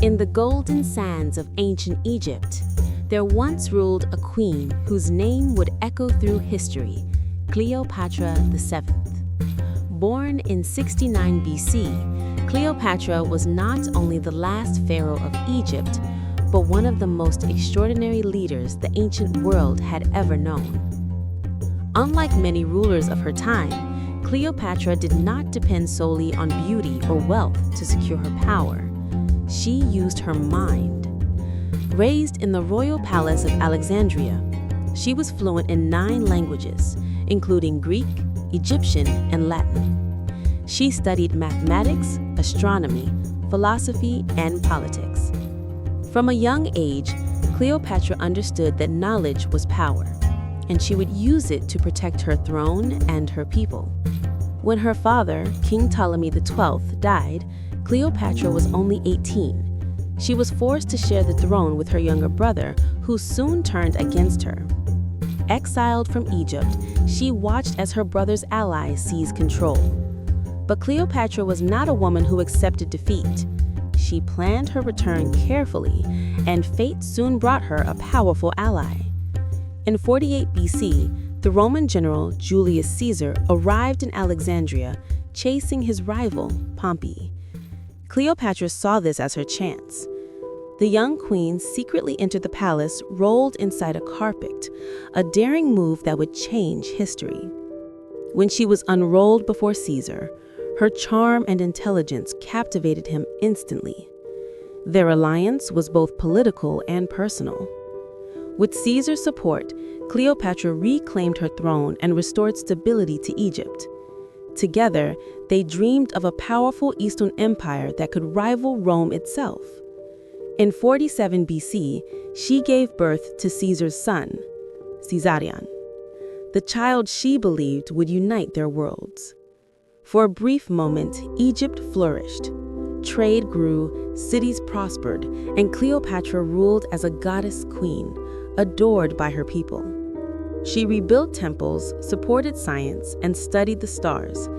In the golden sands of ancient Egypt, there once ruled a queen whose name would echo through history, Cleopatra VII. Born in 69 BC, Cleopatra was not only the last pharaoh of Egypt, but one of the most extraordinary leaders the ancient world had ever known. Unlike many rulers of her time, Cleopatra did not depend solely on beauty or wealth to secure her power. She used her mind. Raised in the royal palace of Alexandria, she was fluent in 9 languages, including Greek, Egyptian, and Latin. She studied mathematics, astronomy, philosophy, and politics. From a young age, Cleopatra understood that knowledge was power, and she would use it to protect her throne and her people. When her father, King Ptolemy XII, died, Cleopatra was only 18. She was forced to share the throne with her younger brother, who soon turned against her. Exiled from Egypt, she watched as her brother's allies seized control. But Cleopatra was not a woman who accepted defeat. She planned her return carefully, and fate soon brought her a powerful ally. In 48 BC, the Roman general Julius Caesar arrived in Alexandria, chasing his rival, Pompey. Cleopatra saw this as her chance. The young queen secretly entered the palace rolled inside a carpet, a daring move that would change history. When she was unrolled before Caesar, her charm and intelligence captivated him instantly. Their alliance was both political and personal. With Caesar's support, Cleopatra reclaimed her throne and restored stability to Egypt. Together, they dreamed of a powerful Eastern empire that could rival Rome itself. In 47 BC, she gave birth to Caesar's son, Caesarion, the child she believed would unite their worlds. For a brief moment, Egypt flourished. Trade grew, cities prospered, and Cleopatra ruled as a goddess queen, adored by her people. She rebuilt temples, supported science, and studied the stars,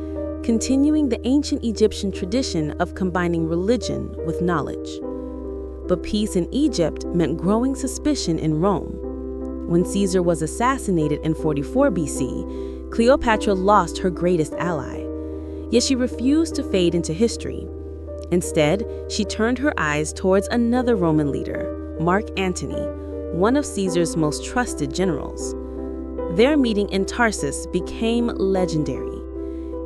continuing the ancient Egyptian tradition of combining religion with knowledge. But peace in Egypt meant growing suspicion in Rome. When Caesar was assassinated in 44 BC, Cleopatra lost her greatest ally. Yet she refused to fade into history. Instead, she turned her eyes towards another Roman leader, Mark Antony, one of Caesar's most trusted generals. Their meeting in Tarsus became legendary.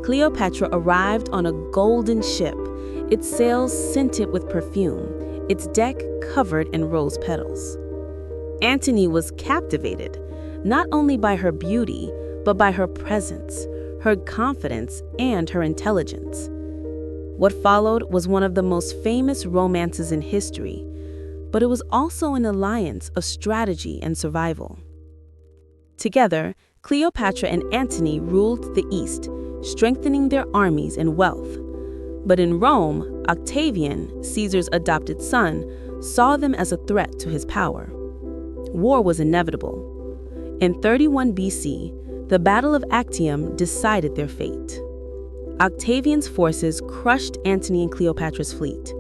Cleopatra arrived on a golden ship, its sails scented with perfume, its deck covered in rose petals. Antony was captivated, not only by her beauty, but by her presence, her confidence, and her intelligence. What followed was one of the most famous romances in history, but it was also an alliance of strategy and survival. Together, Cleopatra and Antony ruled the East, strengthening their armies and wealth. But in Rome, Octavian, Caesar's adopted son, saw them as a threat to his power. War was inevitable. In 31 BC, the Battle of Actium decided their fate. Octavian's forces crushed Antony and Cleopatra's fleet.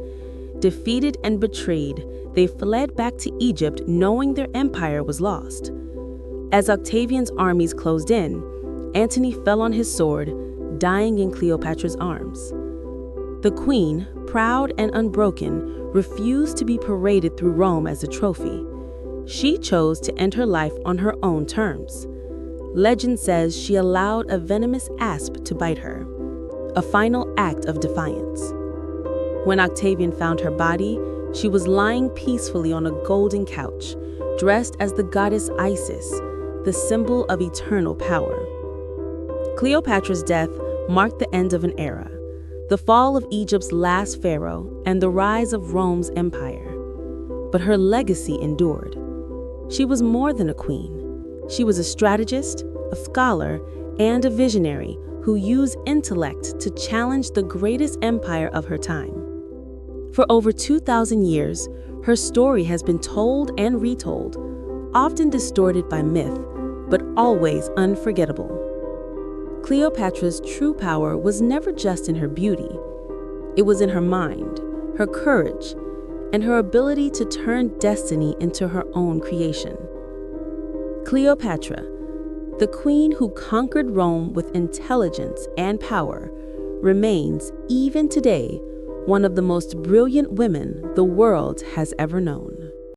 Defeated and betrayed, they fled back to Egypt knowing their empire was lost. As Octavian's armies closed in, Antony fell on his sword, dying in Cleopatra's arms. The queen, proud and unbroken, refused to be paraded through Rome as a trophy. She chose to end her life on her own terms. Legend says she allowed a venomous asp to bite her, a final act of defiance. When Octavian found her body, she was lying peacefully on a golden couch, dressed as the goddess Isis, the symbol of eternal power. Cleopatra's death marked the end of an era, the fall of Egypt's last pharaoh, and the rise of Rome's empire. But her legacy endured. She was more than a queen. She was a strategist, a scholar, and a visionary who used intellect to challenge the greatest empire of her time. For over 2,000 years, her story has been told and retold, often distorted by myth, but always unforgettable. Cleopatra's true power was never just in her beauty. It was in her mind, her courage, and her ability to turn destiny into her own creation. Cleopatra, the queen who conquered Rome with intelligence and power, remains, even today, one of the most brilliant women the world has ever known.